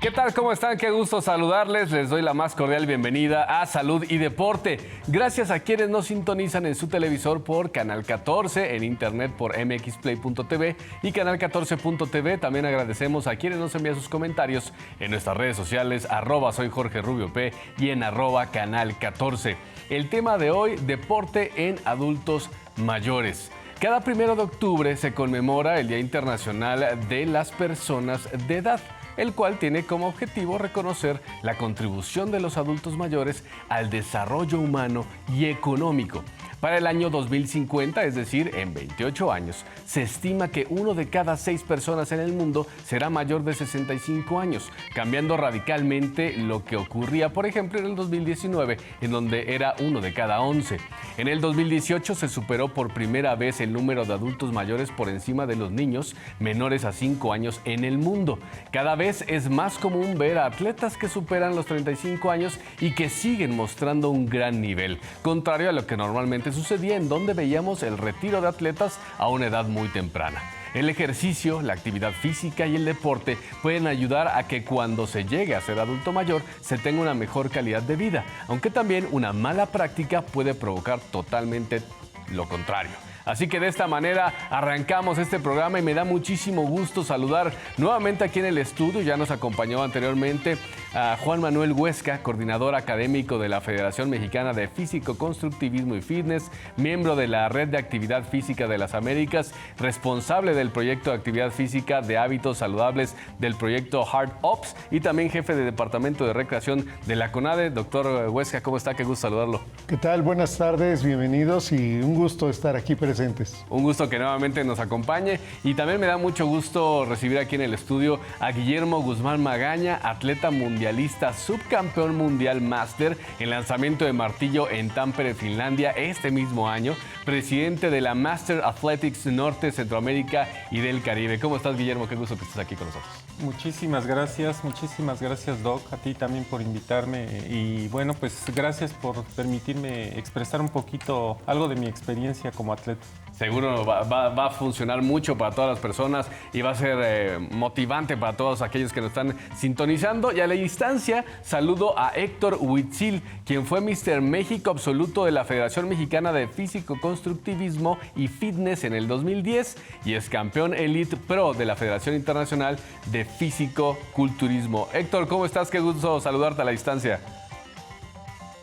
¿Qué tal? ¿Cómo están? Qué gusto saludarles. Les doy la más cordial bienvenida a Salud y Deporte. Gracias a quienes nos sintonizan en su televisor por Canal 14, en internet por mxplay.tv y Canal 14.tv. También agradecemos a quienes nos envían sus comentarios en nuestras redes sociales, @soy Jorge Rubio P y en @Canal 14. El tema de hoy, deporte en adultos mayores. Cada 1 de octubre se conmemora el Día Internacional de las Personas de Edad, el cual tiene como objetivo reconocer la contribución de los adultos mayores al desarrollo humano y económico. Para el año 2050, es decir, en 28 años, se estima que 1 de cada 6 personas en el mundo será mayor de 65 años, cambiando radicalmente lo que ocurría, por ejemplo, en el 2019, en donde era 1 de cada 11. En el 2018 se superó por primera vez el número de adultos mayores por encima de los niños menores a 5 años en el mundo. Cada vez es más común ver a atletas que superan los 35 años y que siguen mostrando un gran nivel, contrario a lo que normalmente sucedía, en donde veíamos el retiro de atletas a una edad muy temprana. El ejercicio, la actividad física y el deporte pueden ayudar a que cuando se llegue a ser adulto mayor se tenga una mejor calidad de vida, aunque también una mala práctica puede provocar totalmente lo contrario. Así que de esta manera arrancamos este programa y me da muchísimo gusto saludar nuevamente aquí en el estudio. Ya nos acompañó anteriormente a Juan Manuel Huesca, coordinador académico de la Federación Mexicana de Físico-Constructivismo y Fitness, miembro de la Red de Actividad Física de las Américas, responsable del proyecto de actividad física de hábitos saludables del proyecto Hard Ops y también jefe de Departamento de Recreación de la CONADE. Doctor Huesca, ¿cómo está? Qué gusto saludarlo. ¿Qué tal? Buenas tardes, bienvenidos y un gusto estar aquí presentes. Un gusto que nuevamente nos acompañe y también me da mucho gusto recibir aquí en el estudio a Guillermo Guzmán Magaña, atleta mundialista, subcampeón mundial máster en lanzamiento de martillo en Tampere, Finlandia, este mismo año, presidente de la Master Athletics Norte, Centroamérica y del Caribe. ¿Cómo estás, Guillermo? Qué gusto que estés aquí con nosotros. Muchísimas gracias, Doc, a ti también por invitarme y bueno, pues gracias por permitirme expresar un poquito algo de mi experiencia como atleta. Seguro va a funcionar mucho para todas las personas y va a ser motivante para todos aquellos que nos están sintonizando. Y a la distancia saludo a Héctor Huitzil, quien fue Mr. México Absoluto de la Federación Mexicana de Físico-Constructivismo y Fitness en el 2010 y es campeón Elite Pro de la Federación Internacional de Físico-Culturismo. Héctor, ¿cómo estás? Qué gusto saludarte a la distancia.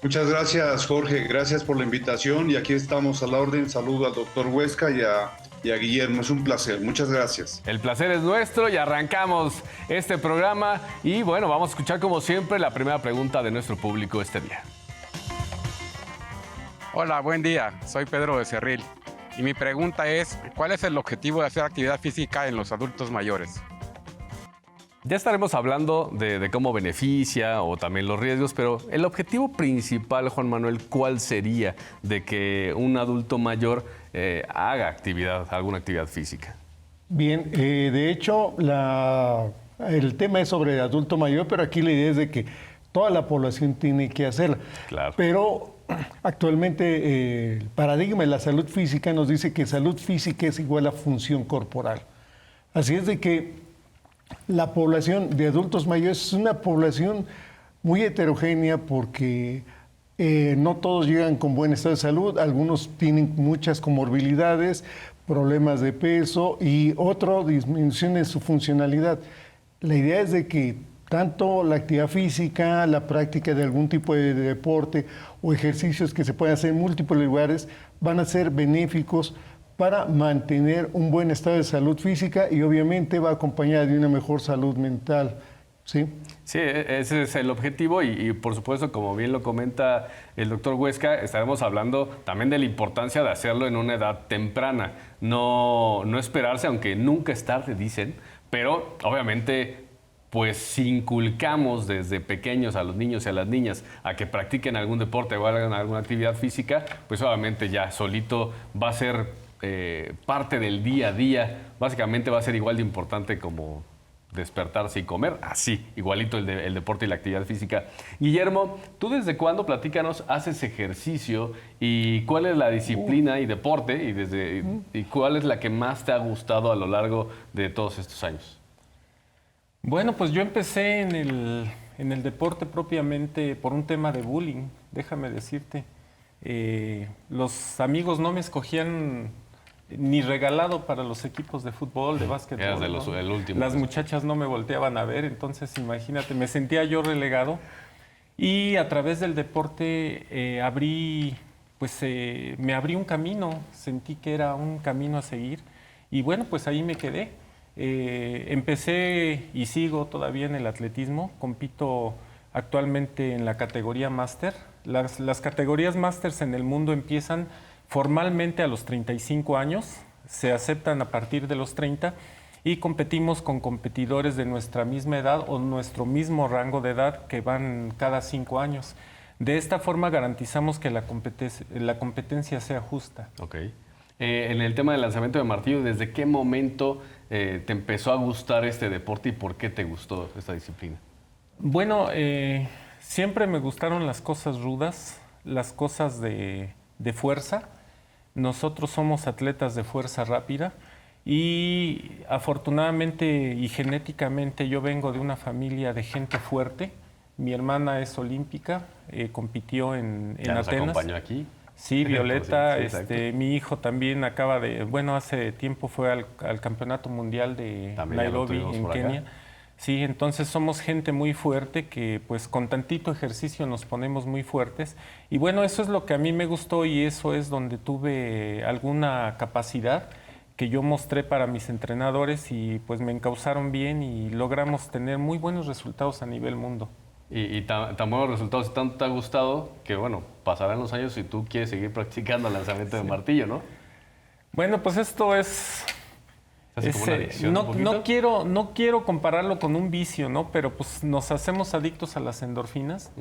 Muchas gracias, Jorge. Gracias por la invitación y aquí estamos a la orden. Saludo al doctor Huesca y a Guillermo. Es un placer. Muchas gracias. El placer es nuestro y arrancamos este programa. Y bueno, vamos a escuchar como siempre la primera pregunta de nuestro público este día. Hola, buen día. Soy Pedro Becerril. Y mi pregunta es, ¿cuál es el objetivo de hacer actividad física en los adultos mayores? Ya estaremos hablando de cómo beneficia o también los riesgos, pero el objetivo principal, Juan Manuel, ¿cuál sería de que un adulto mayor haga alguna actividad física? Bien, de hecho, el tema es sobre adulto mayor, pero aquí la idea es de que toda la población tiene que hacerla. Claro. Pero actualmente el paradigma de la salud física nos dice que salud física es igual a función corporal. Así es de que la población de adultos mayores es una población muy heterogénea porque no todos llegan con buen estado de salud, algunos tienen muchas comorbilidades, problemas de peso y otra disminución de su funcionalidad. La idea es de que tanto la actividad física, la práctica de algún tipo de deporte o ejercicios que se pueden hacer en múltiples lugares van a ser benéficos para mantener un buen estado de salud física y obviamente va acompañada de una mejor salud mental, ¿sí? Sí, ese es el objetivo y por supuesto, como bien lo comenta el doctor Huesca, estaremos hablando también de la importancia de hacerlo en una edad temprana, no esperarse, aunque nunca es tarde, dicen, pero obviamente pues si inculcamos desde pequeños a los niños y a las niñas a que practiquen algún deporte o hagan alguna actividad física, pues obviamente ya solito va a ser parte del día a día. Básicamente va a ser igual de importante como despertarse y comer, así, igualito el deporte y la actividad física. Guillermo, ¿tú desde cuándo, platícanos, haces ejercicio y cuál es la disciplina y deporte y cuál es la que más te ha gustado a lo largo de todos estos años? Bueno, pues yo empecé en el deporte propiamente por un tema de bullying, déjame decirte. Los amigos no me escogían ni regalado para los equipos de fútbol, de básquetbol. Eras ¿no? el último. Las muchachas no me volteaban a ver, entonces imagínate, me sentía yo relegado. Y a través del deporte me abrí un camino, sentí que era un camino a seguir y bueno, pues ahí me quedé. Empecé y sigo todavía en el atletismo, compito actualmente en la categoría máster. Las categorías másters en el mundo empiezan formalmente a los 35 años, se aceptan a partir de los 30 y competimos con competidores de nuestra misma edad o nuestro mismo rango de edad que van cada 5 años. De esta forma garantizamos que la competencia sea justa. Ok. En el tema del lanzamiento de martillo, ¿desde qué momento te empezó a gustar este deporte y por qué te gustó esta disciplina? Bueno, siempre me gustaron las cosas rudas, las cosas de fuerza. Nosotros somos atletas de fuerza rápida. Y afortunadamente y genéticamente yo vengo de una familia de gente fuerte. Mi hermana es olímpica, compitió en Atenas. Atenas. ¿Nos acompañó aquí? Sí, Violeta. Sí, mi hijo también hace tiempo fue al Campeonato Mundial de También Nairobi, en Kenia. Acá. Sí, entonces somos gente muy fuerte que pues con tantito ejercicio nos ponemos muy fuertes. Y bueno, eso es lo que a mí me gustó y eso es donde tuve alguna capacidad que yo mostré para mis entrenadores y pues me encauzaron bien y logramos tener muy buenos resultados a nivel mundo. Y tan buenos resultados y tanto te ha gustado que, bueno, pasarán los años y tú quieres seguir practicando el lanzamiento de martillo, ¿no? Bueno, pues esto es... ¿Se hace como una adicción un poquito? No quiero compararlo con un vicio, ¿no? Pero pues nos hacemos adictos a las endorfinas.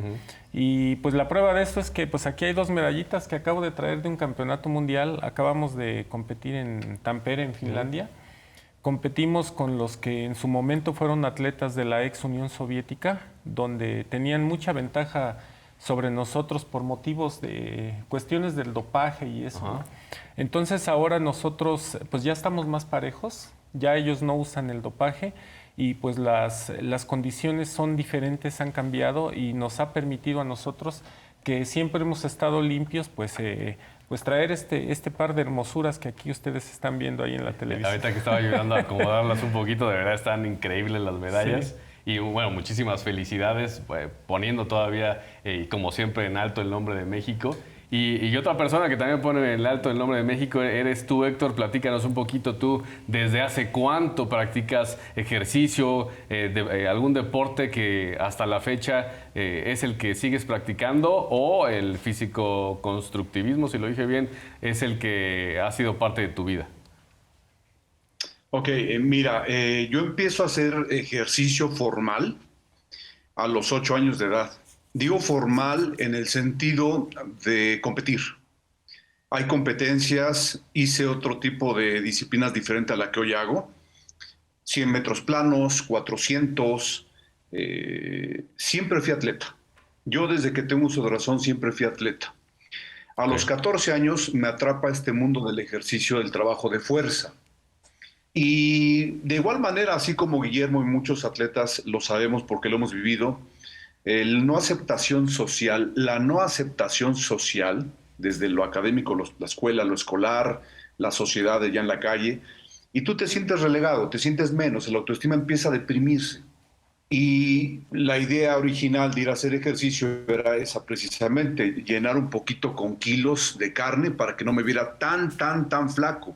Y pues la prueba de esto es que pues aquí hay 2 medallitas que acabo de traer de un campeonato mundial. Acabamos de competir en Tampere, en Finlandia. Competimos con los que en su momento fueron atletas de la ex Unión Soviética, donde tenían mucha ventaja sobre nosotros por motivos de cuestiones del dopaje y eso, ¿no? Entonces ahora nosotros pues ya estamos más parejos, ya ellos no usan el dopaje y pues las condiciones son diferentes, han cambiado y nos ha permitido a nosotros que siempre hemos estado limpios, pues traer este par de hermosuras que aquí ustedes están viendo ahí en la televisión. Ahorita que estaba ayudando a acomodarlas un poquito, de verdad están increíbles las medallas. Sí. Y bueno, muchísimas felicidades, poniendo todavía, como siempre, en alto el nombre de México. Y otra persona que también pone en alto el nombre de México eres tú, Héctor. Platícanos un poquito tú, ¿desde hace cuánto practicas ejercicio, algún deporte que hasta la fecha es el que sigues practicando o el físico-constructivismo, si lo dije bien, es el que ha sido parte de tu vida? Ok, mira, yo empiezo a hacer ejercicio formal a los 8 años de edad. Digo formal en el sentido de competir. Hay competencias, hice otro tipo de disciplinas diferente a la que hoy hago. 100 metros planos, 400. Siempre fui atleta. Yo desde que tengo uso de razón siempre fui atleta. A los 14 años me atrapa este mundo del ejercicio, del trabajo de fuerza. Y de igual manera, así como Guillermo y muchos atletas lo sabemos porque lo hemos vivido, la no aceptación social, desde lo académico, la escuela, lo escolar, la sociedad allá en la calle, y tú te sientes relegado, te sientes menos, la autoestima empieza a deprimirse. Y la idea original de ir a hacer ejercicio era esa precisamente, llenar un poquito con kilos de carne para que no me viera tan flaco.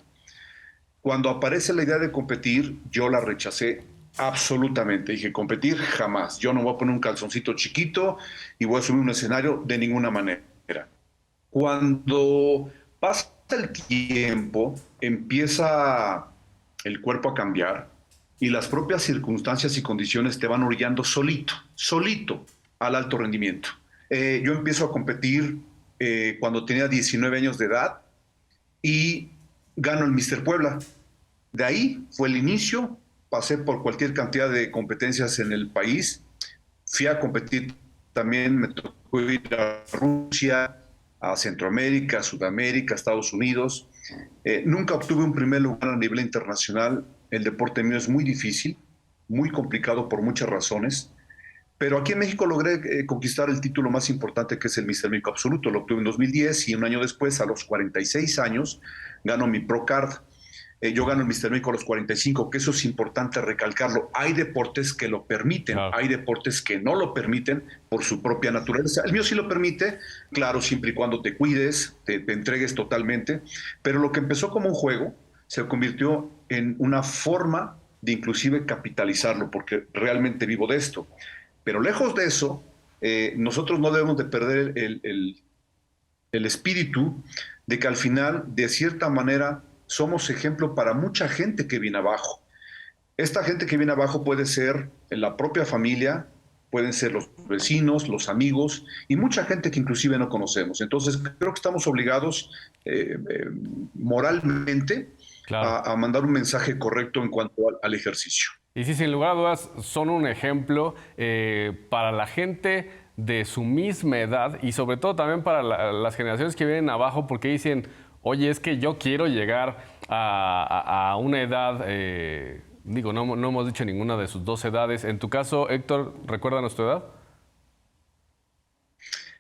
Cuando aparece la idea de competir, yo la rechacé absolutamente. Dije, competir jamás. Yo no voy a poner un calzoncito chiquito y voy a subir un escenario de ninguna manera. Cuando pasa el tiempo, empieza el cuerpo a cambiar y las propias circunstancias y condiciones te van orillando solito al alto rendimiento. Yo empiezo a competir cuando tenía 19 años de edad y gano el Mr. Puebla. De ahí fue el inicio, pasé por cualquier cantidad de competencias en el país, fui a competir también, me tocó ir a Rusia, a Centroamérica, Sudamérica, Estados Unidos. Nunca obtuve un primer lugar a nivel internacional, el deporte mío es muy difícil, muy complicado por muchas razones. Pero aquí en México logré conquistar el título más importante, que es el Mister México Absoluto. Lo obtuve en 2010 y un año después, a los 46 años, gano mi Pro Card. Yo gano el Mister México a los 45, que eso es importante recalcarlo. Hay deportes que lo permiten, Claro. hay deportes que no lo permiten por su propia naturaleza. El mío sí lo permite, claro, siempre y cuando te cuides, te entregues totalmente. Pero lo que empezó como un juego se convirtió en una forma de inclusive capitalizarlo, porque realmente vivo de esto. Pero lejos de eso, nosotros no debemos de perder el espíritu de que al final, de cierta manera, somos ejemplo para mucha gente que viene abajo. Esta gente que viene abajo puede ser en la propia familia, pueden ser los vecinos, los amigos y mucha gente que inclusive no conocemos. Entonces creo que estamos obligados moralmente Claro. a mandar un mensaje correcto en cuanto al ejercicio. Y sí, sin lugar a dudas, son un ejemplo para la gente de su misma edad y sobre todo también para las generaciones que vienen abajo, porque dicen, oye, es que yo quiero llegar a una edad, digo, no hemos dicho ninguna de sus 2 edades. En tu caso, Héctor, ¿recuérdanos tu edad?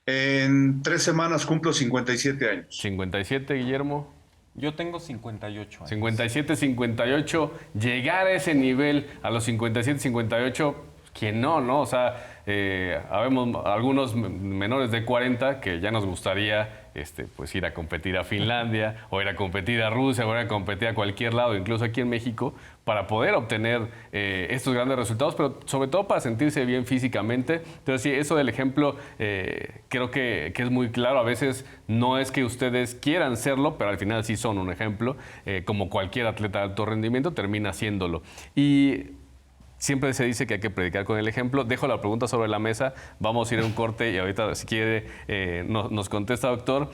En 3 semanas cumplo 57 años. 57, Guillermo. Yo tengo 58 años. 57, 58, llegar a ese nivel a los 57, 58, ¿quién no, no? O sea, habemos algunos menores de 40 que ya nos gustaría pues ir a competir a Finlandia, o ir a competir a Rusia, o ir a competir a cualquier lado, incluso aquí en México, para poder obtener estos grandes resultados, pero sobre todo para sentirse bien físicamente. Entonces, sí, eso del ejemplo creo que es muy claro. A veces no es que ustedes quieran serlo, pero al final sí son un ejemplo. Como cualquier atleta de alto rendimiento, termina siéndolo. Y siempre se dice que hay que predicar con el ejemplo. Dejo la pregunta sobre la mesa. Vamos a ir a un corte y ahorita, si quiere, nos contesta, doctor.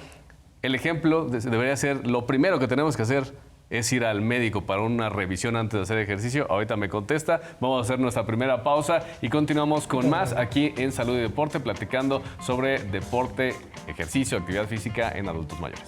El ejemplo debería ser, lo primero que tenemos que hacer es ir al médico para una revisión antes de hacer ejercicio. Ahorita me contesta. Vamos a hacer nuestra primera pausa y continuamos con más aquí en Salud y Deporte, platicando sobre deporte, ejercicio, actividad física en adultos mayores.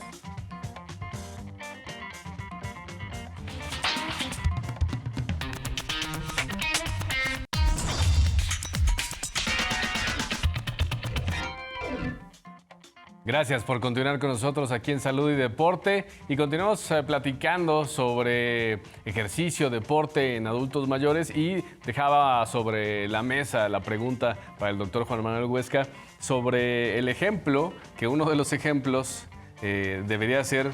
Gracias por continuar con nosotros aquí en Salud y Deporte y continuamos platicando sobre ejercicio, deporte en adultos mayores y dejaba sobre la mesa la pregunta para el doctor Juan Manuel Huesca sobre el ejemplo, que uno de los ejemplos debería ser,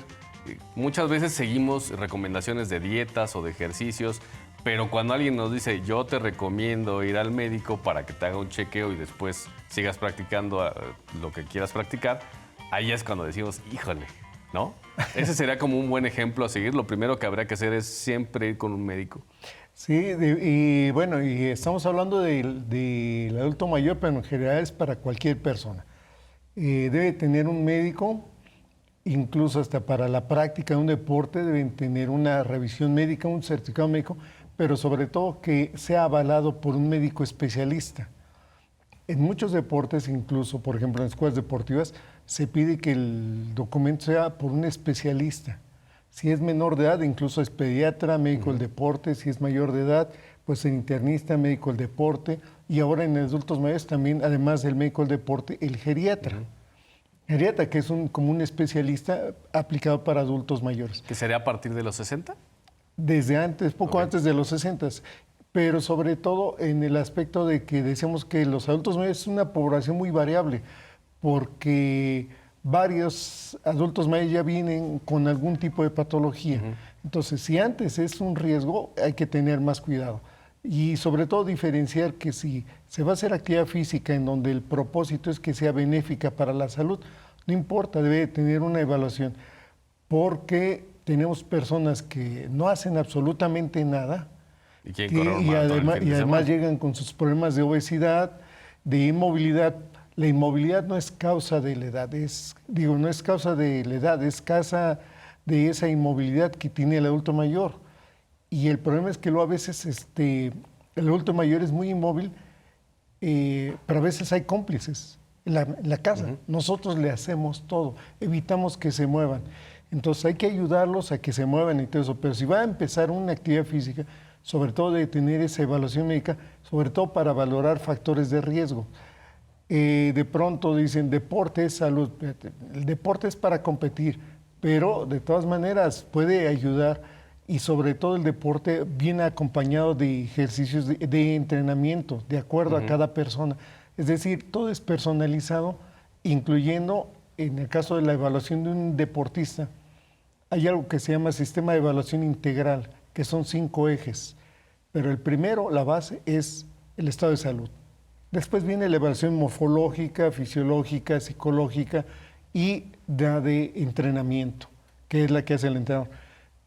muchas veces seguimos recomendaciones de dietas o de ejercicios, pero cuando alguien nos dice, yo te recomiendo ir al médico para que te haga un chequeo y después sigas practicando lo que quieras practicar, ahí es cuando decimos, híjole, ¿no? Ese sería como un buen ejemplo a seguir. Lo primero que habría que hacer es siempre ir con un médico. Sí, y bueno, y estamos hablando del adulto mayor, pero en general es para cualquier persona. Debe tener un médico, incluso hasta para la práctica de un deporte, deben tener una revisión médica, un certificado médico, pero sobre todo que sea avalado por un médico especialista. En muchos deportes, incluso, por ejemplo, en escuelas deportivas, se pide que el documento sea por un especialista. Si es menor de edad, incluso es pediatra, médico del deporte. Si es mayor de edad, pues el internista, médico del deporte. Y ahora en adultos mayores también, además del médico del deporte, el geriatra. Geriatra, que es como un especialista aplicado para adultos mayores. ¿Que sería a partir de los 60? Desde antes, poco antes de los 60. Pero sobre todo en el aspecto de que decíamos que los adultos mayores es una población muy variable, porque varios adultos mayores ya vienen con algún tipo de patología. Entonces, si antes es un riesgo, hay que tener más cuidado. Y sobre todo diferenciar que si se va a hacer actividad física en donde el propósito es que sea benéfica para la salud, no importa, debe tener una evaluación, porque tenemos personas que no hacen absolutamente nada, y además llegan con sus problemas de obesidad, de inmovilidad. La inmovilidad no es causa de la edad, no es causa de la edad, es causa de esa inmovilidad que tiene el adulto mayor. Y el problema es que luego a veces el adulto mayor es muy inmóvil, pero a veces hay cómplices en la casa. Nosotros le hacemos todo, evitamos que se muevan. Entonces hay que ayudarlos a que se muevan y todo eso. Pero si va a empezar una actividad física, sobre todo de tener esa evaluación médica, sobre todo para valorar factores de riesgo. De pronto dicen, deporte es salud. El deporte es para competir, pero de todas maneras puede ayudar, y sobre todo el deporte viene acompañado de ejercicios de entrenamiento, de acuerdo a cada persona. Es decir, todo es personalizado, incluyendo, en el caso de la evaluación de un deportista, hay algo que se llama sistema de evaluación integral, que son 5 ejes. Pero el primero, la base, es el estado de salud. Después viene la evaluación morfológica, fisiológica, psicológica y la de entrenamiento, que es la que hace el entrenador.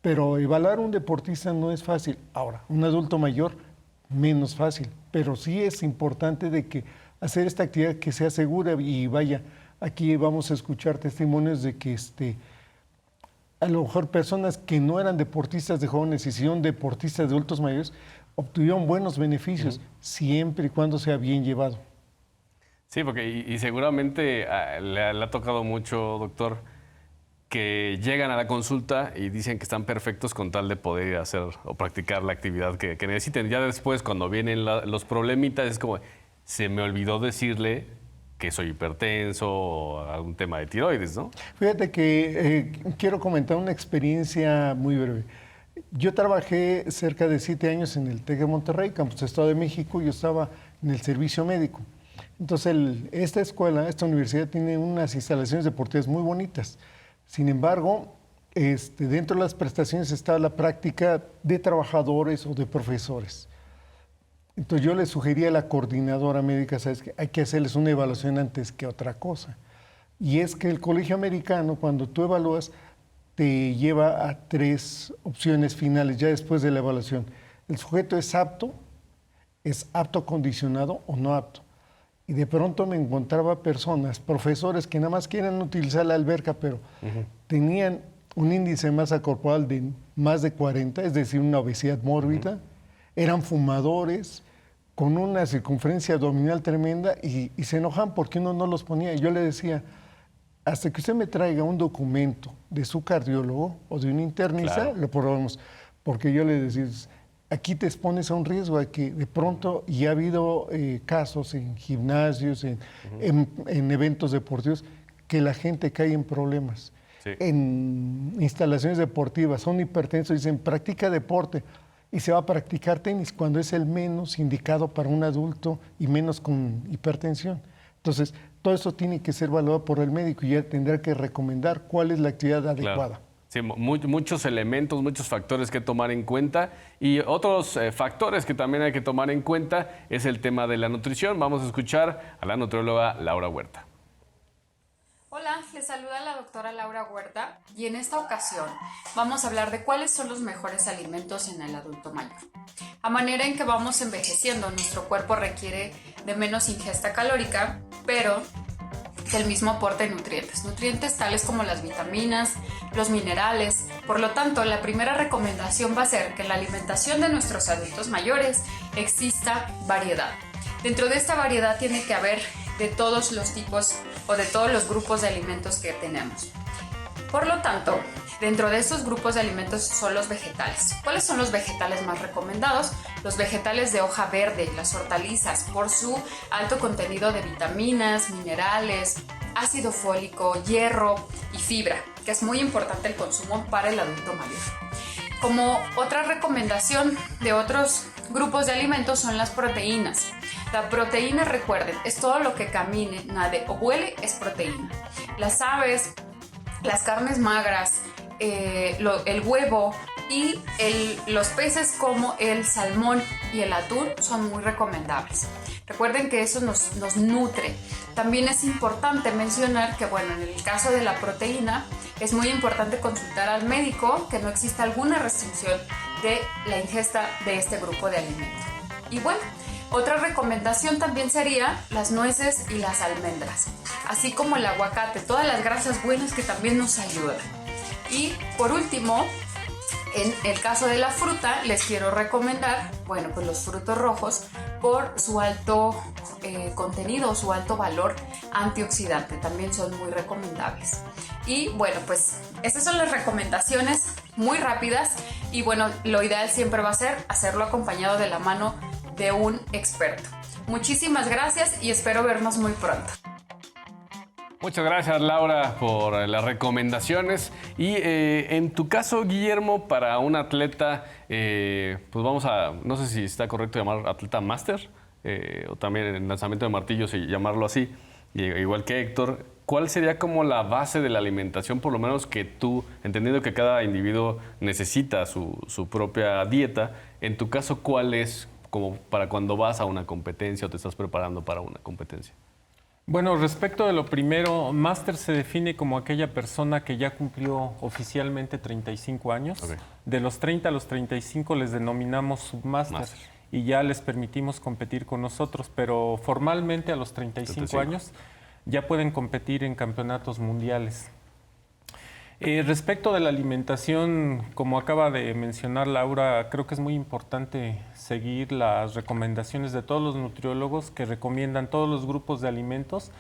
Pero evaluar a un deportista no es fácil. Ahora, un adulto mayor, menos fácil. Pero sí es importante de que hacer esta actividad que sea segura. Y vaya, aquí vamos a escuchar testimonios de que a lo mejor personas que no eran deportistas de jóvenes y son deportistas de adultos mayores, obtuvieron buenos beneficios, siempre y cuando sea bien llevado. Sí, porque y seguramente le ha tocado mucho, doctor, que llegan a la consulta y dicen que están perfectos con tal de poder hacer o practicar la actividad que necesiten. Ya después, cuando vienen los problemitas, es como, se me olvidó decirle que soy hipertenso o algún tema de tiroides, ¿no? Fíjate que quiero comentar una experiencia muy breve. Yo trabajé cerca de 7 años en el TEC de Monterrey, Campus Estado de México, y yo estaba en el servicio médico. Entonces, esta escuela, esta universidad tiene unas instalaciones deportivas muy bonitas. Sin embargo, dentro de las prestaciones está la práctica de trabajadores o de profesores. Entonces, yo le sugería a la coordinadora médica, ¿sabes qué? Hay que hacerles una evaluación antes que otra cosa. Y es que el colegio americano, cuando tú evalúas, te lleva a 3 opciones finales ya después de la evaluación. El sujeto es apto condicionado o no apto. Y de pronto me encontraba personas, profesores que nada más quieren utilizar la alberca, pero tenían un índice de masa corporal de más de 40, es decir, una obesidad mórbida, eran fumadores, con una circunferencia abdominal tremenda, y se enojan porque uno no los ponía. Y yo le decía, hasta que usted me traiga un documento de su cardiólogo o de un internista, lo probamos. Porque yo le decía, aquí te expones a un riesgo de que de pronto, y ha habido casos en gimnasios, en eventos deportivos, que la gente cae en problemas. Sí. En instalaciones deportivas, son hipertensos, dicen, practica deporte, y se va a practicar tenis cuando es el menos indicado para un adulto y menos con hipertensión. Entonces, todo eso tiene que ser evaluado por el médico y ya tendrá que recomendar cuál es la actividad adecuada. Sí, muchos elementos, muchos factores que tomar en cuenta, y otros factores que también hay que tomar en cuenta es el tema de la nutrición. Vamos a escuchar a la nutrióloga Laura Huerta. Hola, les saluda la doctora Laura Huerta y en esta ocasión vamos a hablar de cuáles son los mejores alimentos en el adulto mayor. A manera en que vamos envejeciendo, nuestro cuerpo requiere de menos ingesta calórica, pero del mismo aporte de nutrientes tales como las vitaminas, los minerales. Por lo tanto, la primera recomendación va a ser que en la alimentación de nuestros adultos mayores exista variedad. Dentro de esta variedad tiene que haber de todos los tipos o de todos los grupos de alimentos que tenemos. Por lo tanto, dentro de estos grupos de alimentos son los vegetales. ¿Cuáles son los vegetales más recomendados? Los vegetales de hoja verde, las hortalizas, por su alto contenido de vitaminas, minerales, ácido fólico, hierro y fibra, que es muy importante el consumo para el adulto mayor. Como otra recomendación de otros grupos de alimentos son las proteínas. La proteína, recuerden, es todo lo que camine, nade o huele es proteína. Las aves, las carnes magras, el huevo y los peces como el salmón y el atún son muy recomendables. Recuerden que eso nos nutre. También es importante mencionar que, bueno, en el caso de la proteína, es muy importante consultar al médico que no exista alguna restricción de la ingesta de este grupo de alimentos. Y bueno, otra recomendación también sería las nueces y las almendras, así como el aguacate, todas las grasas buenas que también nos ayudan. Y por último, en el caso de la fruta, les quiero recomendar, bueno, pues los frutos rojos por su alto contenido, su alto valor antioxidante, también son muy recomendables. Y bueno, pues estas son las recomendaciones muy rápidas Y bueno, lo ideal siempre va a ser hacerlo acompañado de la mano de un experto. Muchísimas gracias y espero vernos muy pronto. Muchas gracias, Laura, por las recomendaciones. Y en tu caso, Guillermo, para un atleta, pues vamos a, no sé si está correcto llamar atleta máster, o también en lanzamiento de martillos y llamarlo así, igual que Héctor, ¿cuál sería como la base de la alimentación, por lo menos que tú, entendiendo que cada individuo necesita su propia dieta, en tu caso, cuál es como para cuando vas a una competencia o te estás preparando para una competencia? Bueno, respecto de lo primero, máster se define como aquella persona que ya cumplió oficialmente 35 años. Okay. De los 30 a los 35 les denominamos submáster y ya les permitimos competir con nosotros, pero formalmente a los 35 años ya pueden competir en campeonatos mundiales. Respecto de la alimentación, como acaba de mencionar Laura, creo que es muy importante seguir las recomendaciones de todos los nutriólogos que recomiendan todos los grupos de alimentos.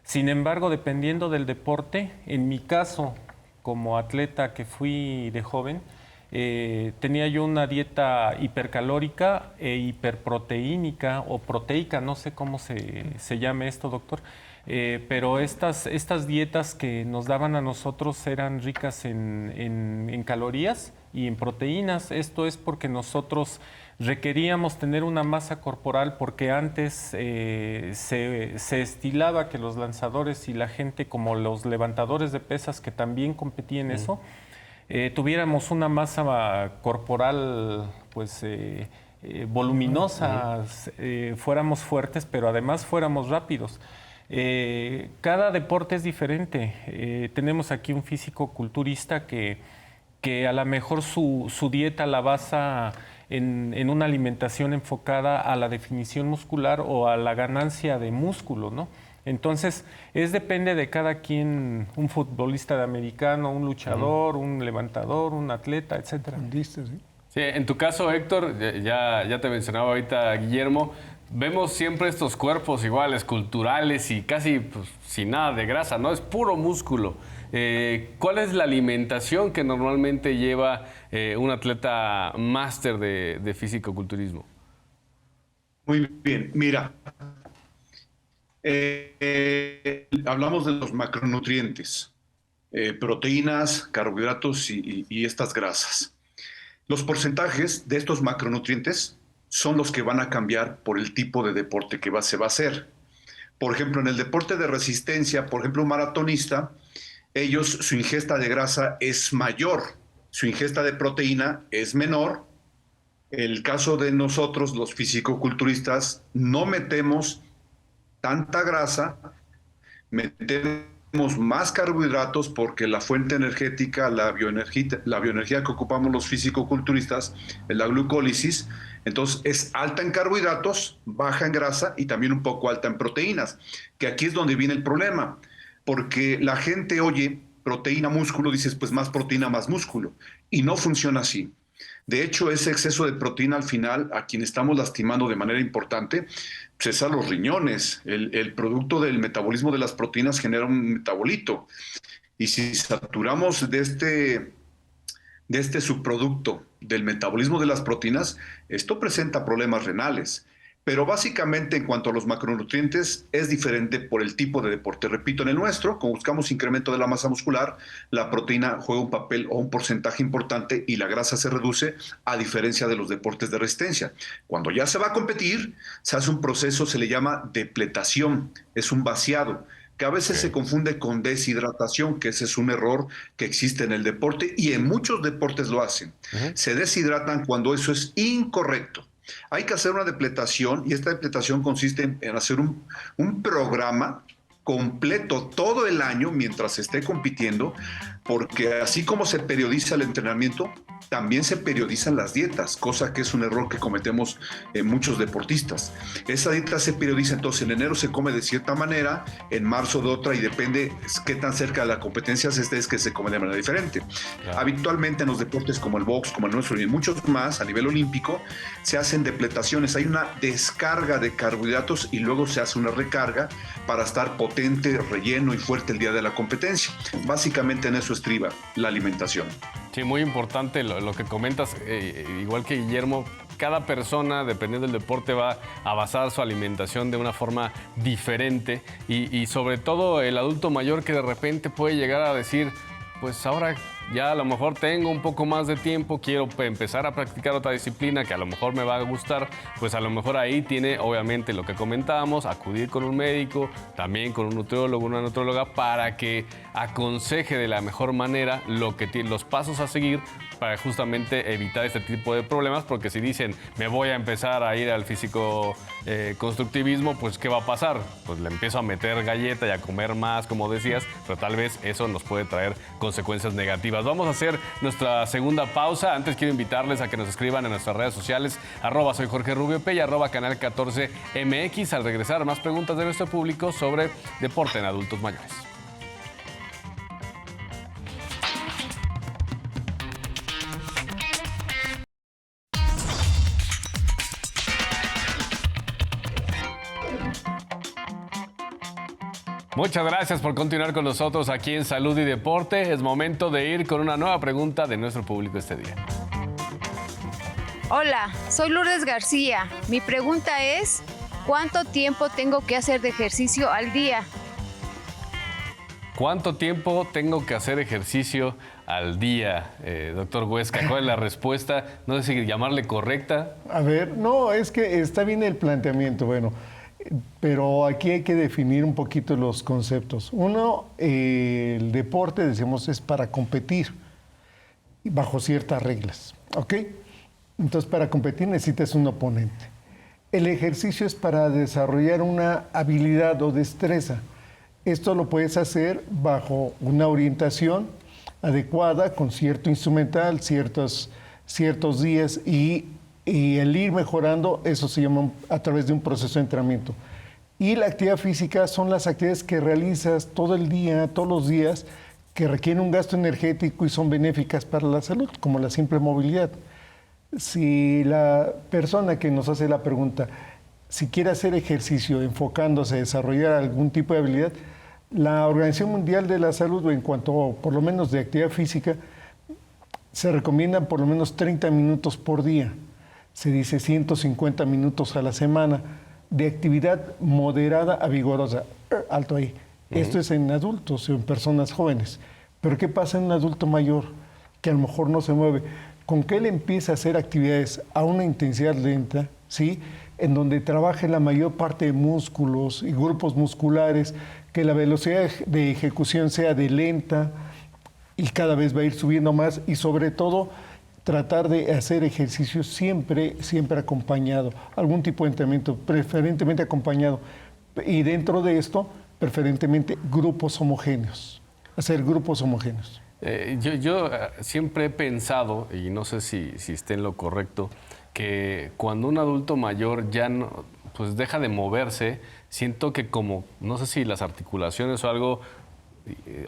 Sin embargo, dependiendo del deporte, en mi caso, como atleta que fui de joven, tenía yo una dieta hipercalórica e hiperproteínica o proteica, no sé cómo se llame esto, doctor. Pero estas dietas que nos daban a nosotros eran ricas en calorías y en proteínas. Esto es porque nosotros requeríamos tener una masa corporal porque antes se estilaba que los lanzadores y la gente como los levantadores de pesas que también competían en eso, tuviéramos una masa corporal pues voluminosa, fuéramos fuertes, pero además fuéramos rápidos. Cada deporte es diferente. Tenemos aquí un físico-culturista que a lo mejor su dieta la basa en una alimentación enfocada a la definición muscular o a la ganancia de músculo, ¿no? Entonces, depende de cada quien, un futbolista de americano, un luchador, un levantador, un atleta, etcétera. Sí, en tu caso, Héctor, ya te mencionaba ahorita Guillermo, vemos siempre estos cuerpos iguales, culturales y casi pues, sin nada de grasa, ¿no? Es puro músculo. ¿Cuál es la alimentación que normalmente lleva un atleta máster de físico-culturismo? Muy bien, mira, hablamos de los macronutrientes, proteínas, carbohidratos y estas grasas. Los porcentajes de estos macronutrientes son los que van a cambiar por el tipo de deporte que se va a hacer. Por ejemplo, en el deporte de resistencia, por ejemplo, un maratonista, su ingesta de grasa es mayor, su ingesta de proteína es menor. El caso de nosotros, los fisicoculturistas, no metemos tanta grasa, metemos más carbohidratos porque la fuente energética, la bioenergía que ocupamos los fisicoculturistas es la glucólisis. Entonces es alta en carbohidratos, baja en grasa y también un poco alta en proteínas, que aquí es donde viene el problema, porque la gente oye proteína, músculo, dices pues más proteína, más músculo, y no funciona así. De hecho, ese exceso de proteína al final, a quien estamos lastimando de manera importante, pues es a los riñones. El producto del metabolismo de las proteínas genera un metabolito, y si saturamos de este subproducto del metabolismo de las proteínas, esto presenta problemas renales. Pero básicamente en cuanto a los macronutrientes es diferente por el tipo de deporte. Repito, en el nuestro, como buscamos incremento de la masa muscular, la proteína juega un papel o un porcentaje importante y la grasa se reduce, a diferencia de los deportes de resistencia. Cuando ya se va a competir, se hace un proceso, se le llama depletación, es un vaciado, que a veces se confunde con deshidratación, que ese es un error que existe en el deporte y en muchos deportes lo hacen. Se deshidratan cuando eso es incorrecto. Hay que hacer una depletación y esta depletación consiste en hacer un programa completo todo el año mientras se esté compitiendo, porque así como se periodiza el entrenamiento, también se periodizan las dietas, cosa que es un error que cometemos muchos deportistas. Esa dieta se periodiza, entonces en enero se come de cierta manera, en marzo de otra, y depende qué tan cerca de la competencia se esté, es que se come de manera diferente. Claro. Habitualmente en los deportes como el box, como el nuestro y muchos más a nivel olímpico, se hacen depletaciones, hay una descarga de carbohidratos y luego se hace una recarga para estar potente potente, relleno y fuerte el día de la competencia. Básicamente en eso estriba la alimentación. Sí, muy importante lo que comentas, igual que Guillermo, cada persona, dependiendo del deporte, va a basar su alimentación de una forma diferente y sobre todo el adulto mayor que de repente puede llegar a decir, pues ahora ya a lo mejor tengo un poco más de tiempo, quiero empezar a practicar otra disciplina que a lo mejor me va a gustar, pues a lo mejor ahí tiene obviamente lo que comentábamos, acudir con un médico, también con un nutriólogo, una nutróloga, para que aconseje de la mejor manera los pasos a seguir para justamente evitar este tipo de problemas, porque si dicen, me voy a empezar a ir al físico constructivismo, pues ¿qué va a pasar? Pues le empiezo a meter galleta y a comer más, como decías, pero tal vez eso nos puede traer consecuencias negativas. Vamos a hacer nuestra segunda pausa. Antes quiero invitarles a que nos escriban en nuestras redes sociales, @soy Jorge Rubio P y @canal 14 MX. Al regresar, más preguntas de nuestro público sobre deporte en adultos mayores. Muchas gracias por continuar con nosotros aquí en Salud y Deporte. Es momento de ir con una nueva pregunta de nuestro público este día. Hola, soy Lourdes García. Mi pregunta es, ¿cuánto tiempo tengo que hacer de ejercicio al día? ¿Cuánto tiempo tengo que hacer ejercicio al día, doctor Huesca? ¿Cuál es la respuesta? No sé si llamarle correcta. A ver, no, es que está bien el planteamiento, bueno, pero aquí hay que definir un poquito los conceptos. Uno, el deporte, decimos, es para competir bajo ciertas reglas, ¿ok? Entonces, para competir necesitas un oponente. El ejercicio es para desarrollar una habilidad o destreza. Esto lo puedes hacer bajo una orientación adecuada, con cierto instrumental, ciertos días y el ir mejorando, eso se llama a través de un proceso de entrenamiento. Y la actividad física son las actividades que realizas todo el día, todos los días, que requieren un gasto energético y son benéficas para la salud, como la simple movilidad. Si la persona que nos hace la pregunta, si quiere hacer ejercicio enfocándose a desarrollar algún tipo de habilidad, la Organización Mundial de la Salud, en cuanto por lo menos de actividad física, se recomiendan por lo menos 30 minutos por día. Se dice 150 minutos a la semana de actividad moderada a vigorosa. Alto ahí. Esto es en adultos o en personas jóvenes. Pero ¿qué pasa en un adulto mayor que a lo mejor no se mueve? Con que él empieza a hacer actividades a una intensidad lenta, ¿sí?, en donde trabaje la mayor parte de músculos y grupos musculares, que la velocidad de ejecución sea de lenta y cada vez va a ir subiendo más, y sobre todo tratar de hacer ejercicio siempre acompañado, algún tipo de entrenamiento, preferentemente acompañado, y dentro de esto, preferentemente grupos homogéneos, hacer grupos homogéneos. Yo siempre he pensado, y no sé si esté en lo correcto, que cuando un adulto mayor ya no, pues deja de moverse, siento que como, no sé si las articulaciones o algo,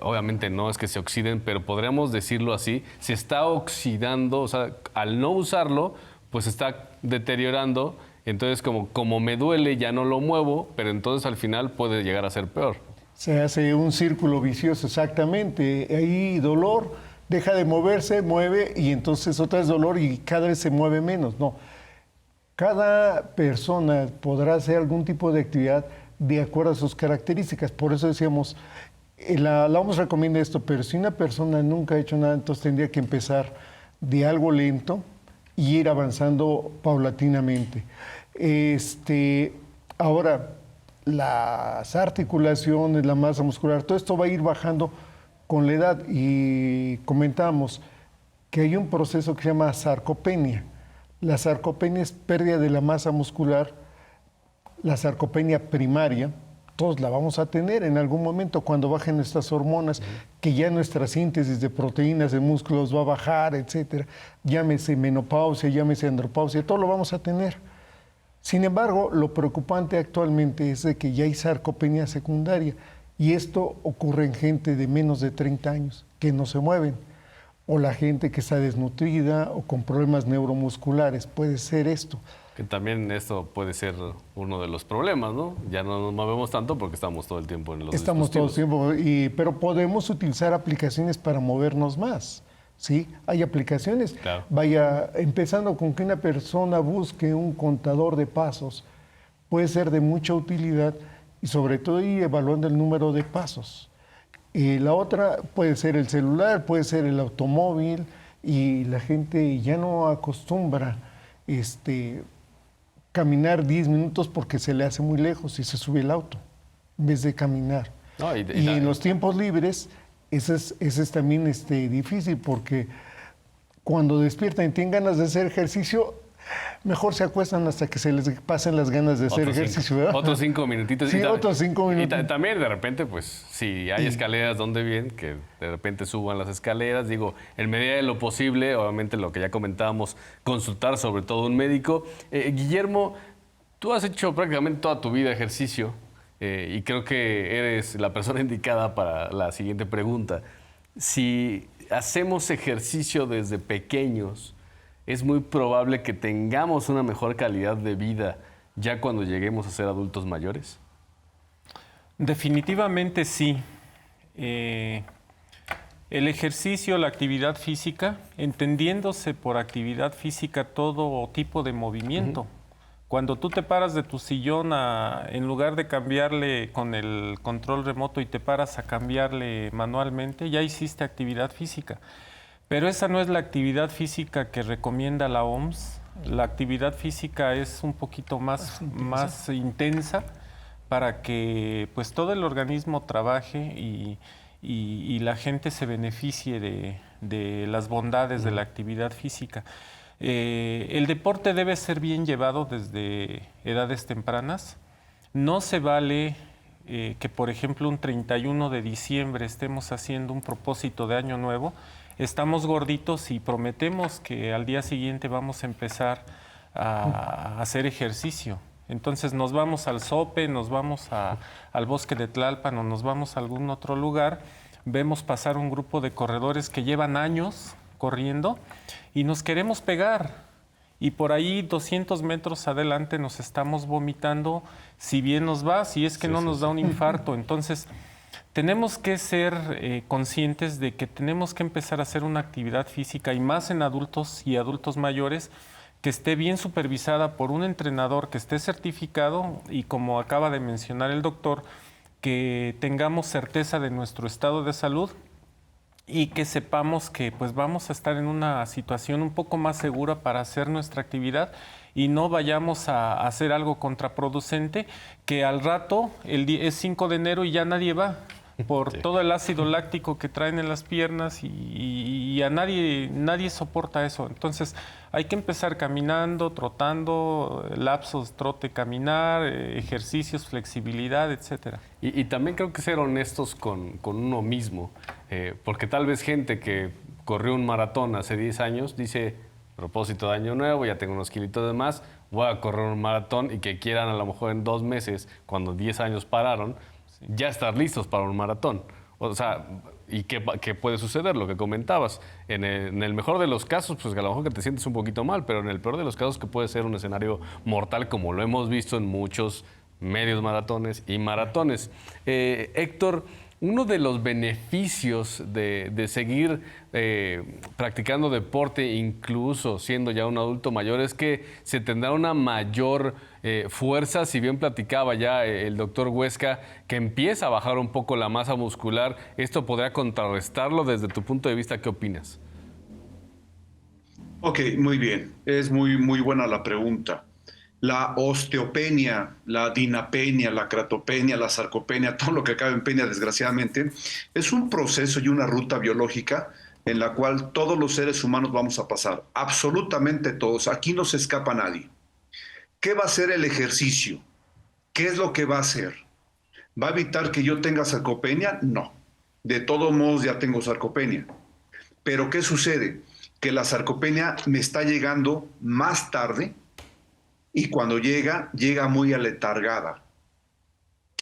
obviamente no es que se oxiden, pero podríamos decirlo así, se está oxidando, o sea, al no usarlo, pues se está deteriorando, entonces como me duele ya no lo muevo, pero entonces al final puede llegar a ser peor. Se hace un círculo vicioso, exactamente. Hay dolor, deja de moverse, mueve y entonces otra vez dolor y cada vez se mueve menos. No. Cada persona podrá hacer algún tipo de actividad de acuerdo a sus características. Por eso decíamos, la OMS recomienda esto, pero si una persona nunca ha hecho nada, entonces tendría que empezar de algo lento y ir avanzando paulatinamente. Ahora, las articulaciones, la masa muscular, todo esto va a ir bajando con la edad, y comentamos que hay un proceso que se llama sarcopenia. La sarcopenia es pérdida de la masa muscular, la sarcopenia primaria, todos la vamos a tener en algún momento cuando bajen nuestras hormonas, que ya nuestra síntesis de proteínas de músculos va a bajar, etcétera. Llámese menopausia, llámese andropausia, todo lo vamos a tener. Sin embargo, lo preocupante actualmente es de que ya hay sarcopenia secundaria, y esto ocurre en gente de menos de 30 años que no se mueven, o la gente que está desnutrida o con problemas neuromusculares, puede ser esto. También esto puede ser uno de los problemas, ¿no? Ya no nos movemos tanto porque estamos todo el tiempo en los Estamos todo el dispositivos. tiempo, pero podemos utilizar aplicaciones para movernos más. Sí, hay aplicaciones. Claro. Vaya, empezando con que una persona busque un contador de pasos, puede ser de mucha utilidad y sobre todo ir evaluando el número de pasos. La otra puede ser el celular, puede ser el automóvil y la gente ya no acostumbra caminar 10 minutos porque se le hace muy lejos y se sube el auto en vez de caminar. No, y en los tiempos libres, eso es también difícil porque cuando despiertan y tienen ganas de hacer ejercicio, mejor se acuestan hasta que se les pasen las ganas de hacer ejercicio, ¿verdad? Otros 5 minutitos. Sí, otros 5 minutos. Y también de repente, pues, si hay escaleras donde bien, que de repente suban las escaleras, digo, en medida de lo posible, obviamente lo que ya comentábamos, consultar sobre todo un médico. Guillermo, tú has hecho prácticamente toda tu vida ejercicio y creo que eres la persona indicada para la siguiente pregunta. Si hacemos ejercicio desde pequeños, es muy probable que tengamos una mejor calidad de vida ya cuando lleguemos a ser adultos mayores. Definitivamente sí. El ejercicio, la actividad física, entendiéndose por actividad física todo tipo de movimiento. Cuando tú te paras de tu sillón, en lugar de cambiarle con el control remoto y te paras a cambiarle manualmente, ya hiciste actividad física. Pero esa no es la actividad física que recomienda la OMS. La actividad física es un poquito más intensa para que pues, todo el organismo trabaje y la gente se beneficie de las bondades de la actividad física. El deporte debe ser bien llevado desde edades tempranas. No se vale que, por ejemplo, un 31 de diciembre estemos haciendo un propósito de Año Nuevo. Estamos gorditos y prometemos que al día siguiente vamos a empezar a hacer ejercicio. Entonces nos vamos al Zope, nos vamos al bosque de Tlalpan o nos vamos a algún otro lugar, vemos pasar un grupo de corredores que llevan años corriendo y nos queremos pegar. Y por ahí 200 metros adelante nos estamos vomitando, si bien nos va, si es que no nos da un infarto. Entonces tenemos que ser conscientes de que tenemos que empezar a hacer una actividad física y más en adultos y adultos mayores que esté bien supervisada por un entrenador que esté certificado y, como acaba de mencionar el doctor, que tengamos certeza de nuestro estado de salud y que sepamos que pues, vamos a estar en una situación un poco más segura para hacer nuestra actividad y no vayamos a hacer algo contraproducente que al rato es 5 de enero y ya nadie va por todo el ácido láctico que traen en las piernas y a nadie soporta eso. Entonces hay que empezar caminando, trotando, lapsos, trote, caminar, ejercicios, flexibilidad, etcétera. Y también creo que ser honestos con uno mismo, porque tal vez gente que corrió un maratón hace 10 años dice, propósito de año nuevo, ya tengo unos kilitos de más, voy a correr un maratón y que quieran a lo mejor en 2 meses, cuando 10 años pararon, ya estar listos para un maratón. O sea, ¿y qué puede suceder? Lo que comentabas. En el mejor de los casos, pues a lo mejor que te sientes un poquito mal, pero en el peor de los casos que puede ser un escenario mortal, como lo hemos visto en muchos medios maratones y maratones. Héctor, uno de los beneficios de seguir practicando deporte, incluso siendo ya un adulto mayor, es que se tendrá una mayor fuerza. Si bien platicaba ya el doctor Huesca que empieza a bajar un poco la masa muscular, ¿esto podría contrarrestarlo? Desde tu punto de vista, ¿qué opinas? Ok, muy bien. Es muy, muy buena la pregunta. La osteopenia, la dinapenia, la cratopenia, la sarcopenia, todo lo que acaba en penia, desgraciadamente, es un proceso y una ruta biológica en la cual todos los seres humanos vamos a pasar, absolutamente todos. Aquí no se escapa nadie. ¿Qué va a hacer el ejercicio? ¿Qué es lo que va a hacer? ¿Va a evitar que yo tenga sarcopenia? No. De todos modos ya tengo sarcopenia. Pero ¿qué sucede? Que la sarcopenia me está llegando más tarde y cuando llega muy aletargada.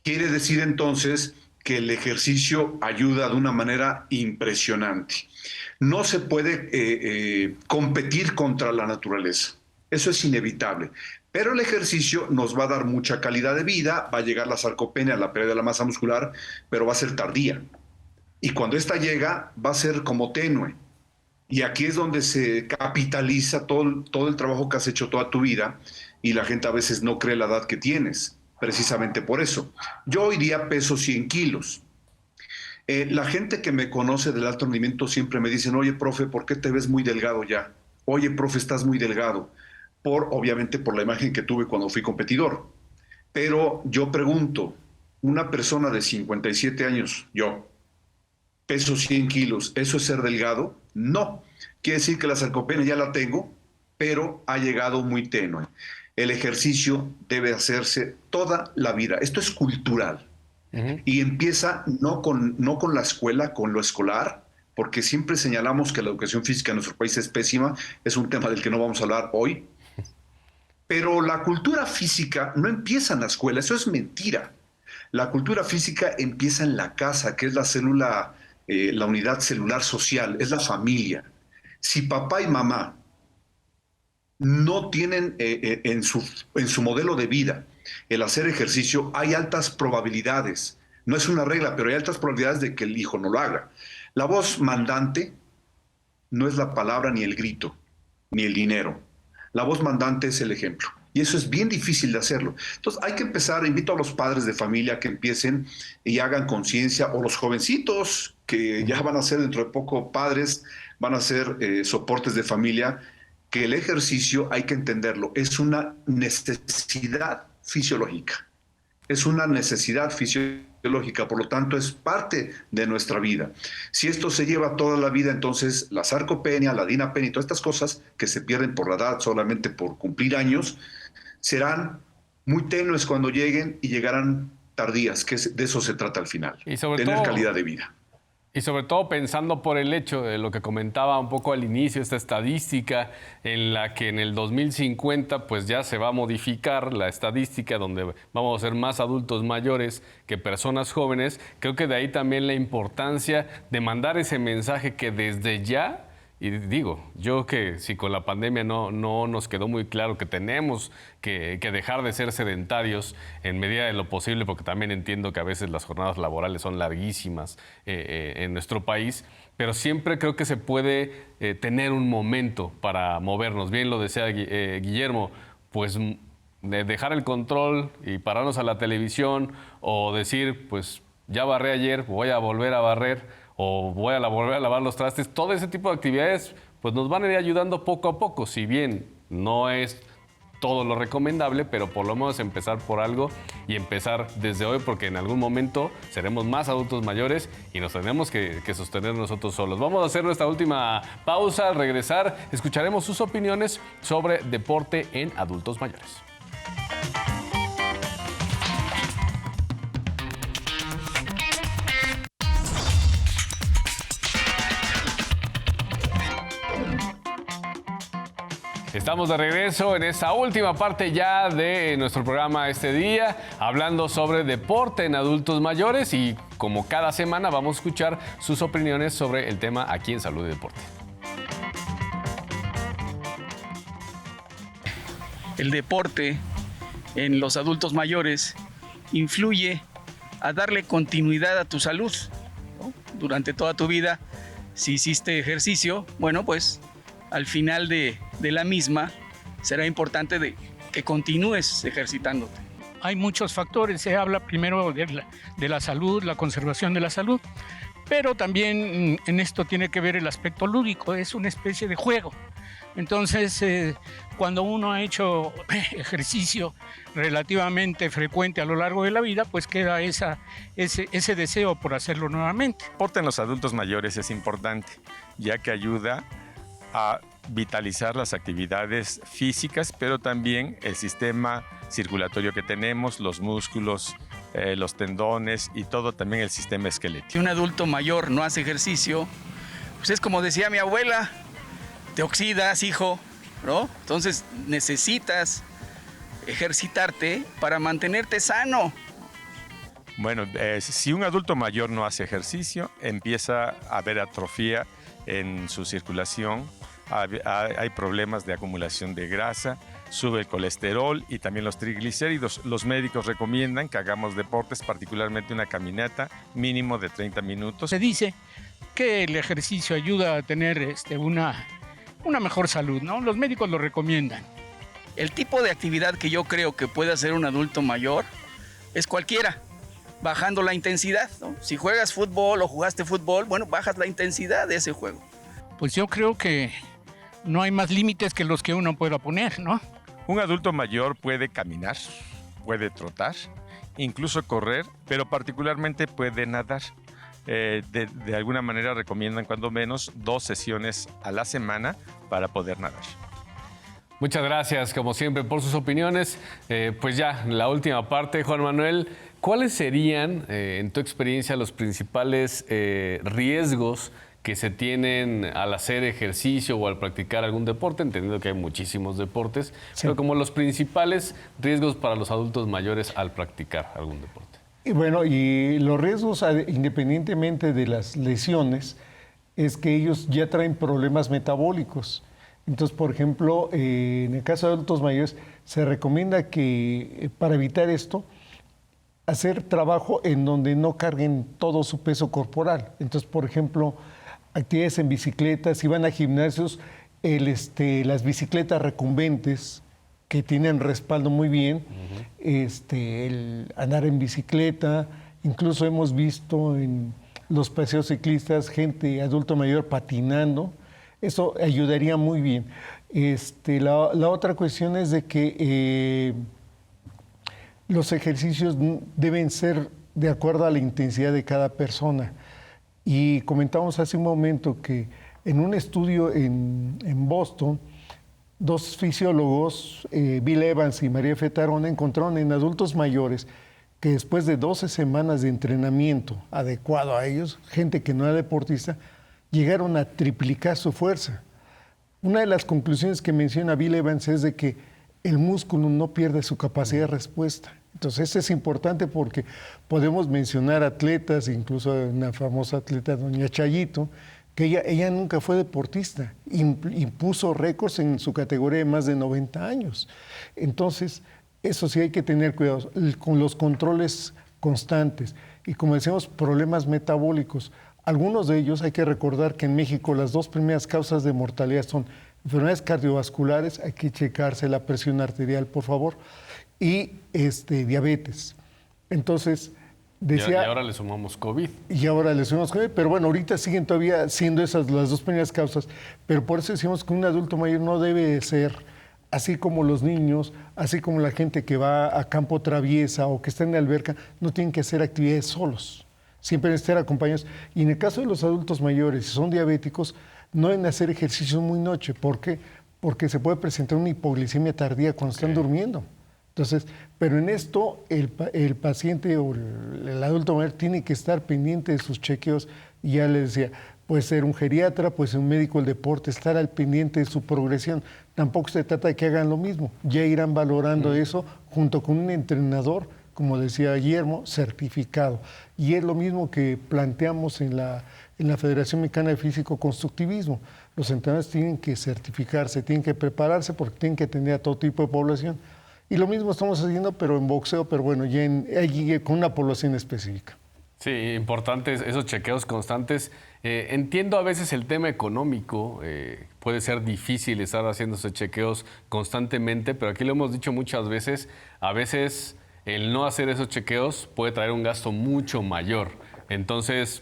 Quiere decir entonces que el ejercicio ayuda de una manera impresionante. No se puede competir contra la naturaleza. Eso es inevitable. Pero el ejercicio nos va a dar mucha calidad de vida, va a llegar la sarcopenia, la pérdida de la masa muscular, pero va a ser tardía. Y cuando esta llega, va a ser como tenue. Y aquí es donde se capitaliza todo el trabajo que has hecho toda tu vida y la gente a veces no cree la edad que tienes, precisamente por eso. Yo hoy día peso 100 kilos. La gente que me conoce del alto rendimiento siempre me dicen, oye, profe, ¿por qué te ves muy delgado ya? Oye, profe, estás muy delgado. Obviamente por la imagen que tuve cuando fui competidor. Pero yo pregunto, una persona de 57 años, yo, peso 100 kilos, ¿eso es ser delgado? No. Quiere decir que la sarcopenia ya la tengo, pero ha llegado muy tenue. El ejercicio debe hacerse toda la vida. Esto es cultural. Y empieza no con la escuela, con lo escolar, porque siempre señalamos que la educación física en nuestro país es pésima. Es un tema del que no vamos a hablar hoy. Pero la cultura física no empieza en la escuela, eso es mentira. La cultura física empieza en la casa, que es la célula, la unidad celular social, es la familia. Si papá y mamá no tienen en su modelo de vida el hacer ejercicio, hay altas probabilidades, no es una regla, pero hay altas probabilidades de que el hijo no lo haga. La voz mandante no es la palabra ni el grito, ni el dinero. La voz mandante es el ejemplo. Y eso es bien difícil de hacerlo. Entonces hay que empezar, invito a los padres de familia que empiecen y hagan conciencia, o los jovencitos que ya van a ser dentro de poco padres, van a ser soportes de familia, que el ejercicio hay que entenderlo, es una necesidad fisiológica. Es una necesidad fisiológica, por lo tanto es parte de nuestra vida. Si esto se lleva toda la vida, entonces la sarcopenia, la dinapenia y todas estas cosas que se pierden por la edad, solamente por cumplir años, serán muy tenues cuando lleguen y llegarán tardías, que de eso se trata al final, y sobre tener todo, calidad de vida. Y sobre todo pensando por el hecho de lo que comentaba un poco al inicio, esta estadística en la que en el 2050 pues ya se va a modificar la estadística donde vamos a ser más adultos mayores que personas jóvenes. Creo que de ahí también la importancia de mandar ese mensaje que desde ya, y digo, yo que si con la pandemia no nos quedó muy claro que tenemos que dejar de ser sedentarios en medida de lo posible, porque también entiendo que a veces las jornadas laborales son larguísimas en nuestro país, pero siempre creo que se puede tener un momento para movernos. Bien lo decía Guillermo, pues dejar el control y pararnos a la televisión o decir, pues ya barré ayer, voy a volver a barrer, o voy a volver a lavar los trastes. Todo ese tipo de actividades pues nos van a ir ayudando poco a poco, si bien no es todo lo recomendable, pero por lo menos empezar por algo y empezar desde hoy, porque en algún momento seremos más adultos mayores y nos tenemos que sostener nosotros solos. Vamos a hacer nuestra última pausa. Al regresar escucharemos sus opiniones sobre deporte en adultos mayores. Estamos de regreso en esta última parte ya de nuestro programa este día, hablando sobre deporte en adultos mayores, y como cada semana vamos a escuchar sus opiniones sobre el tema aquí en Salud y Deporte. El deporte en los adultos mayores influye a darle continuidad a tu salud, ¿no? Durante toda tu vida, si hiciste ejercicio, bueno, pues al final de la misma será importante que continúes ejercitándote. Hay muchos factores, se habla primero de la salud, la conservación de la salud, pero también en esto tiene que ver el aspecto lúdico, es una especie de juego. Entonces, cuando uno ha hecho ejercicio relativamente frecuente a lo largo de la vida, pues queda ese deseo por hacerlo nuevamente. El deporte en los adultos mayores es importante, ya que ayuda a vitalizar las actividades físicas, pero también el sistema circulatorio que tenemos, los músculos, los tendones y todo, también el sistema esquelético. Si un adulto mayor no hace ejercicio, pues es como decía mi abuela, te oxidas, hijo, ¿no? Entonces necesitas ejercitarte para mantenerte sano. Bueno, si un adulto mayor no hace ejercicio, empieza a haber atrofia en su circulación, hay problemas de acumulación de grasa, sube el colesterol y también los triglicéridos. Los médicos recomiendan que hagamos deportes, particularmente una caminata mínimo de 30 minutos. Se dice que el ejercicio ayuda a tener una mejor salud, ¿no? Los médicos lo recomiendan. El tipo de actividad que yo creo que puede hacer un adulto mayor es cualquiera, bajando la intensidad, ¿no? Si juegas fútbol o jugaste fútbol, bueno, bajas la intensidad de ese juego. Pues yo creo que no hay más límites que los que uno pueda poner, ¿no? Un adulto mayor puede caminar, puede trotar, incluso correr, pero particularmente puede nadar. De alguna manera recomiendan cuando menos 2 sesiones a la semana para poder nadar. Muchas gracias, como siempre, por sus opiniones. Pues ya, la última parte, Juan Manuel, ¿cuáles serían, en tu experiencia, los principales riesgos que se tienen al hacer ejercicio o al practicar algún deporte, entendiendo que hay muchísimos deportes, sí, pero como los principales riesgos para los adultos mayores al practicar algún deporte? Y bueno, y los riesgos, independientemente de las lesiones, es que ellos ya traen problemas metabólicos. Entonces, por ejemplo, en el caso de adultos mayores, se recomienda que para evitar esto, hacer trabajo en donde no carguen todo su peso corporal. Entonces, por ejemplo, actividades en bicicletas, si van a gimnasios, las bicicletas recumbentes, que tienen respaldo muy bien, el andar en bicicleta, incluso hemos visto en los paseos ciclistas gente adulto mayor patinando, eso ayudaría muy bien. La otra cuestión es de que los ejercicios deben ser de acuerdo a la intensidad de cada persona. Y comentamos hace un momento que en un estudio en Boston, 2 fisiólogos, Bill Evans y María Fetarón, encontraron en adultos mayores que después de 12 semanas de entrenamiento adecuado a ellos, gente que no era deportista, llegaron a triplicar su fuerza. Una de las conclusiones que menciona Bill Evans es de que el músculo no pierde su capacidad de respuesta. Entonces, esto es importante porque podemos mencionar atletas, incluso una famosa atleta, doña Chayito, que ella nunca fue deportista, impuso récords en su categoría de más de 90 años. Entonces, eso sí hay que tener cuidado con los controles constantes. Y como decíamos, problemas metabólicos. Algunos de ellos hay que recordar que en México las 2 primeras causas de mortalidad son enfermedades cardiovasculares, hay que checarse la presión arterial, por favor, y diabetes. Entonces, decía, y ahora le sumamos COVID. Y ahora le sumamos COVID, pero bueno, ahorita siguen todavía siendo esas las 2 primeras causas, pero por eso decimos que un adulto mayor no debe ser, así como los niños, así como la gente que va a campo traviesa o que está en la alberca, no tienen que hacer actividades solos, siempre deben estar acompañados. Y en el caso de los adultos mayores, si son diabéticos, no deben hacer ejercicio muy noche. ¿Por qué? Porque se puede presentar una hipoglicemia tardía cuando están durmiendo. Entonces, pero en esto el paciente o el adulto mayor tiene que estar pendiente de sus chequeos. Y ya les decía, puede ser un geriatra, puede ser un médico del deporte, estar al pendiente de su progresión. Tampoco se trata de que hagan lo mismo, ya irán valorando eso junto con un entrenador, como decía Guillermo, certificado. Y es lo mismo que planteamos en la Federación Mexicana de Físico-Constructivismo. Los entrenadores tienen que certificarse, tienen que prepararse porque tienen que atender a todo tipo de población. Y lo mismo estamos haciendo, pero en boxeo, pero bueno, ya con una población específica. Sí, importantes esos chequeos constantes. Entiendo a veces el tema económico, puede ser difícil estar haciendo esos chequeos constantemente, pero aquí lo hemos dicho muchas veces, a veces el no hacer esos chequeos puede traer un gasto mucho mayor. Entonces,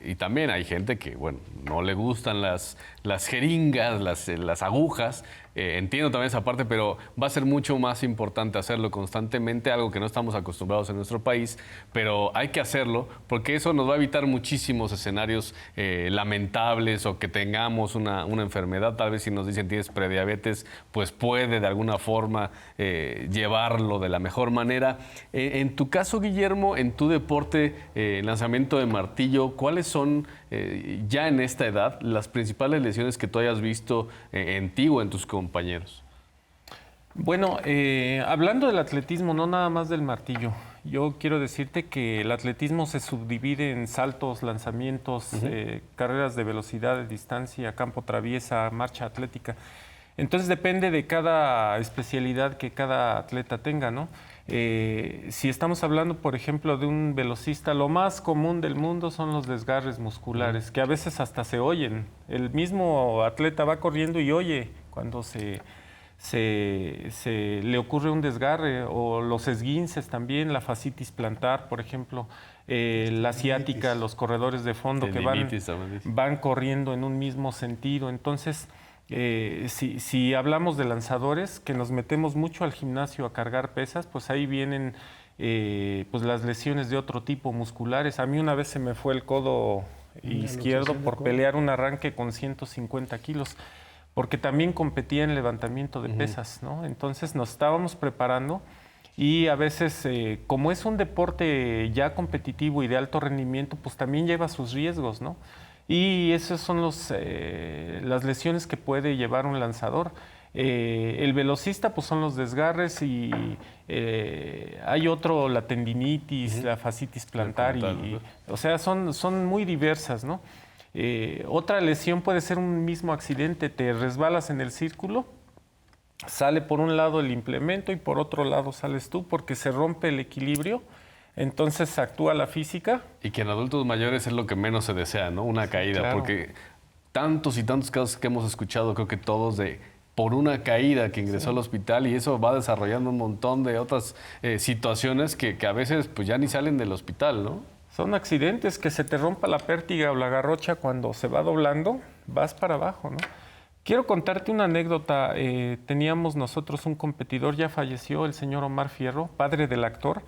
y también hay gente que, bueno, no le gustan las jeringas, las agujas. Entiendo también esa parte, pero va a ser mucho más importante hacerlo constantemente, algo que no estamos acostumbrados en nuestro país, pero hay que hacerlo porque eso nos va a evitar muchísimos escenarios lamentables o que tengamos una enfermedad. Tal vez si nos dicen tienes prediabetes, pues puede de alguna forma llevarlo de la mejor manera. En tu caso, Guillermo, en tu deporte, lanzamiento de martillo, ¿cuáles son ya en esta edad las principales lesiones que tú hayas visto en ti o en tus compañeros? Bueno, hablando del atletismo, no nada más del martillo. Yo quiero decirte que el atletismo se subdivide en saltos, lanzamientos, carreras de velocidad, de distancia, campo traviesa, marcha atlética. Entonces depende de cada especialidad que cada atleta tenga, ¿no? Si estamos hablando, por ejemplo, de un velocista, lo más común del mundo son los desgarres musculares, que a veces hasta se oyen. El mismo atleta va corriendo y oye cuando se le ocurre un desgarre, o los esguinces también, la fascitis plantar, por ejemplo, la ciática, los corredores de fondo que van corriendo en un mismo sentido. Entonces, si hablamos de lanzadores, que nos metemos mucho al gimnasio a cargar pesas, pues ahí vienen pues las lesiones de otro tipo, musculares. A mí una vez se me fue el codo izquierdo por pelear un arranque con 150 kilos, porque también competía en levantamiento de pesas, ¿no? Entonces nos estábamos preparando y a veces, como es un deporte ya competitivo y de alto rendimiento, pues también lleva sus riesgos, ¿no? Y esas son las lesiones que puede llevar un lanzador. El velocista, pues son los desgarres, y hay otro, la tendinitis, la fascitis plantar, o sea, son muy diversas, ¿no? Otra lesión puede ser un mismo accidente, te resbalas en el círculo, sale por un lado el implemento y por otro lado sales tú, porque se rompe el equilibrio. Entonces actúa la física. Y que en adultos mayores es lo que menos se desea, ¿no? Una caída, claro. Porque tantos y tantos casos que hemos escuchado, creo que todos, por una caída que ingresó al hospital, y eso va desarrollando un montón de otras situaciones que a veces pues ya ni salen del hospital, ¿no? Son accidentes, que se te rompa la pértiga o la garrocha cuando se va doblando, vas para abajo, ¿no? Quiero contarte una anécdota. Teníamos nosotros un competidor, ya falleció, el señor Omar Fierro, padre del actor.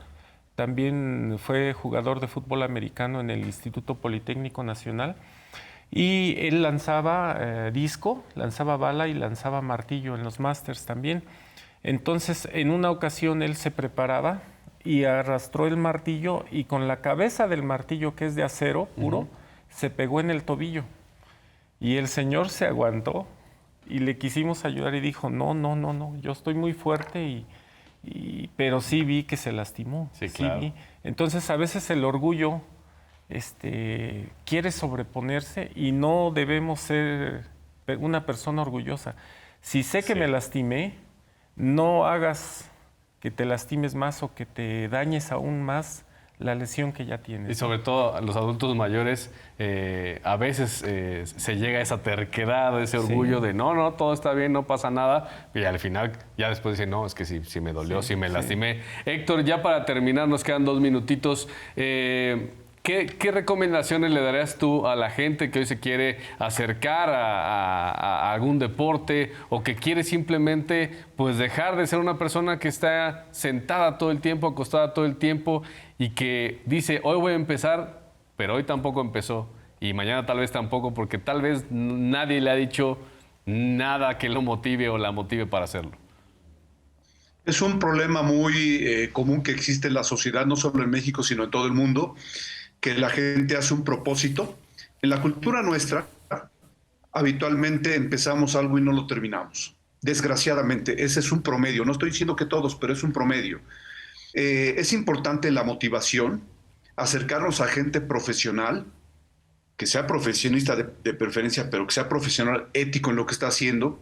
También fue jugador de fútbol americano en el Instituto Politécnico Nacional. Y él lanzaba disco, lanzaba bala y lanzaba martillo en los Masters también. Entonces, en una ocasión él se preparaba y arrastró el martillo, y con la cabeza del martillo, que es de acero puro, se pegó en el tobillo. Y el señor se aguantó y le quisimos ayudar y dijo, no, yo estoy muy fuerte, pero sí vi que se lastimó. Sí, claro. Vi. Entonces, a veces el orgullo quiere sobreponerse, y no debemos ser una persona orgullosa. Si sé que me lastimé, no hagas que te lastimes más o que te dañes aún más la lesión que ya tienes. Y sobre todo a los adultos mayores, a veces se llega a esa terquedad, ese orgullo de no, todo está bien, no pasa nada, y al final ya después dicen, no, es que sí me dolió, sí me lastimé. Héctor, ya para terminar, nos quedan 2 minutitos. ¿Qué recomendaciones le darías tú a la gente que hoy se quiere acercar a algún deporte, o que quiere simplemente pues dejar de ser una persona que está sentada todo el tiempo, acostada todo el tiempo, y que dice, hoy voy a empezar, pero hoy tampoco empezó, y mañana tal vez tampoco, porque tal vez nadie le ha dicho nada que lo motive o la motive para hacerlo? Es un problema muy común que existe en la sociedad, no solo en México, sino en todo el mundo, que la gente hace un propósito. En la cultura nuestra, habitualmente empezamos algo y no lo terminamos. Desgraciadamente, ese es un promedio. No estoy diciendo que todos, pero es un promedio. Es importante la motivación, acercarnos a gente profesional, que sea profesionista de preferencia, pero que sea profesional, ético en lo que está haciendo.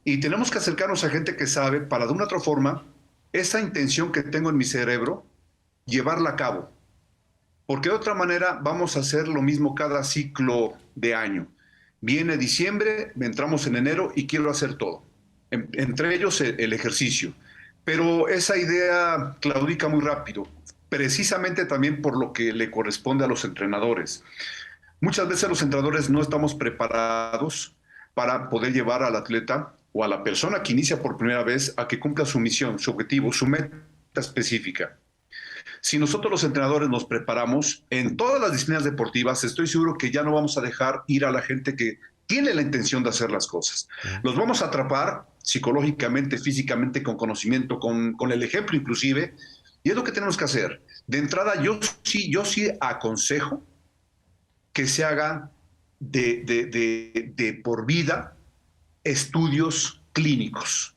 Y tenemos que acercarnos a gente que sabe, para de una u otra forma, esa intención que tengo en mi cerebro, llevarla a cabo. Porque de otra manera vamos a hacer lo mismo cada ciclo de año. Viene diciembre, entramos en enero y quiero hacer todo. Entre ellos el ejercicio. Pero esa idea claudica muy rápido, precisamente también por lo que le corresponde a los entrenadores. Muchas veces los entrenadores no estamos preparados para poder llevar al atleta o a la persona que inicia por primera vez a que cumpla su misión, su objetivo, su meta específica. Si nosotros los entrenadores nos preparamos en todas las disciplinas deportivas, estoy seguro que ya no vamos a dejar ir a la gente que tiene la intención de hacer las cosas. Los vamos a atrapar psicológicamente, físicamente, con conocimiento, con el ejemplo inclusive, y es lo que tenemos que hacer. De entrada, yo sí aconsejo que se haga de por vida estudios clínicos.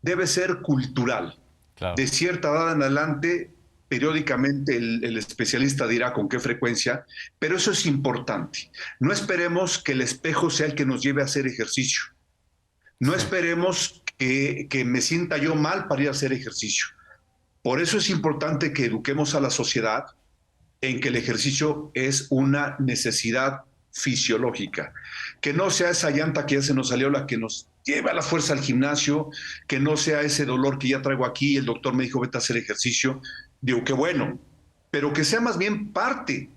Debe ser cultural. Claro. De cierta edad en adelante, periódicamente el especialista dirá con qué frecuencia, pero eso es importante. No esperemos que el espejo sea el que nos lleve a hacer ejercicio. No esperemos que me sienta yo mal para ir a hacer ejercicio. Por eso es importante que eduquemos a la sociedad en que el ejercicio es una necesidad fisiológica. Que no sea esa llanta que ya se nos salió la que nos lleva a la fuerza al gimnasio, que no sea ese dolor que ya traigo aquí, el doctor me dijo vete a hacer ejercicio. Digo, qué bueno, pero que sea más bien parte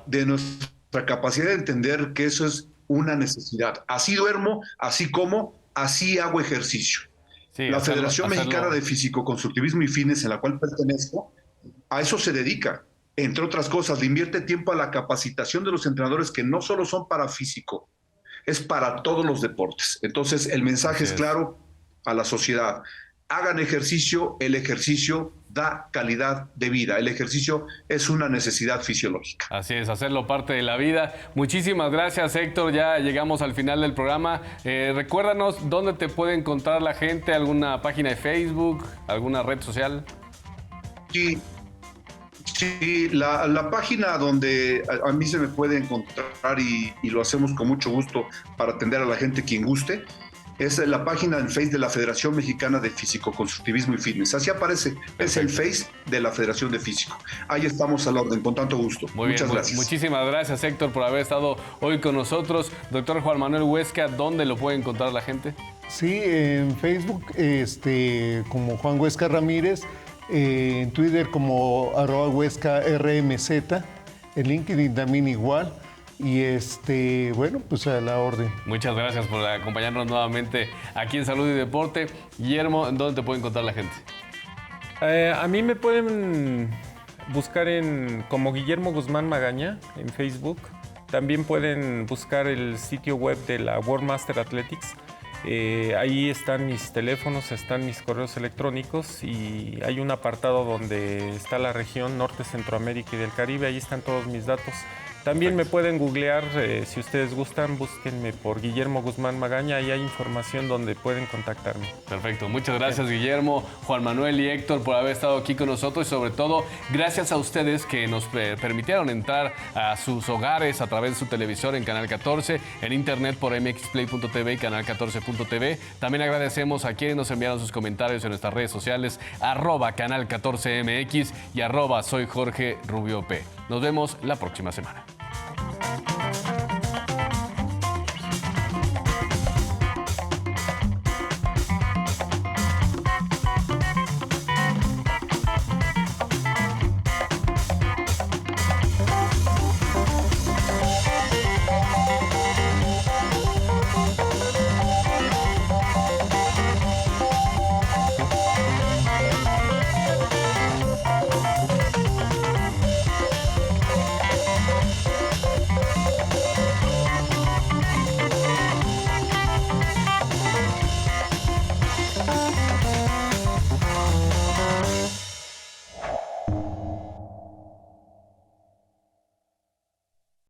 de nuestra capacidad de entender que eso es una necesidad. Así duermo, así como, así hago ejercicio. Sí, la Federación Mexicana de Físico-Constructivismo y Fitness, en la cual pertenezco, a eso se dedica. Entre otras cosas, le invierte tiempo a la capacitación de los entrenadores que no solo son para físico, es para todos los deportes. Entonces, el mensaje es claro a la sociedad. Hagan ejercicio, el ejercicio da calidad de vida. El ejercicio es una necesidad fisiológica. Así es, hacerlo parte de la vida. Muchísimas gracias, Héctor. Ya llegamos al final del programa. Recuérdanos dónde te puede encontrar la gente, alguna página de Facebook, alguna red social. Sí, la página donde a mí se me puede encontrar y lo hacemos con mucho gusto para atender a la gente quien guste, es la página en Face de la Federación Mexicana de Físico-Constructivismo y Fitness. Así aparece, es el Face de la Federación de Físico. Ahí estamos a la orden, con tanto gusto. Muchas gracias. Muchísimas gracias, Héctor, por haber estado hoy con nosotros. Doctor Juan Manuel Huesca, ¿dónde lo puede encontrar la gente? Sí, en Facebook como Juan Huesca Ramírez, en Twitter como @HuescaRMZ, en LinkedIn también igual. Y bueno, pues a la orden. Muchas gracias por acompañarnos nuevamente aquí en Salud y Deporte. Guillermo, ¿dónde te puede encontrar la gente? A mí me pueden buscar como Guillermo Guzmán Magaña en Facebook. También pueden buscar el sitio web de la World Master Athletics. Ahí están mis teléfonos, están mis correos electrónicos y hay un apartado donde está la región Norte, Centroamérica y del Caribe. Ahí están todos mis datos. También me pueden googlear, si ustedes gustan, búsquenme por Guillermo Guzmán Magaña, ahí hay información donde pueden contactarme. Perfecto, muchas gracias Guillermo, Juan Manuel y Héctor por haber estado aquí con nosotros y sobre todo gracias a ustedes que nos permitieron entrar a sus hogares a través de su televisor en Canal 14, en internet por mxplay.tv y Canal 14.tv. También agradecemos a quienes nos enviaron sus comentarios en nuestras redes sociales, @Canal 14MX y @soy Jorge Rubio P. Nos vemos la próxima semana.